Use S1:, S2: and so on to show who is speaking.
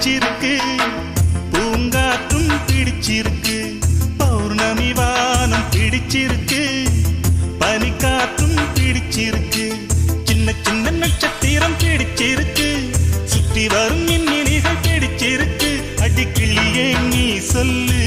S1: பிடிச்சிருக்கு, பூங்காற்றும் பிடிச்சிருக்கு, பௌர்ணமி வானம் பிடிச்சிருக்கு, பனிக்காற்றும் பிடிச்சிருக்கு, சின்ன சின்ன நட்சத்திரம் பிடிச்சிருக்கு, சுற்றி வரும் மின்மினிகள் பிடிச்சிருக்கு. அடிக்கிளியே நீ சொல்லு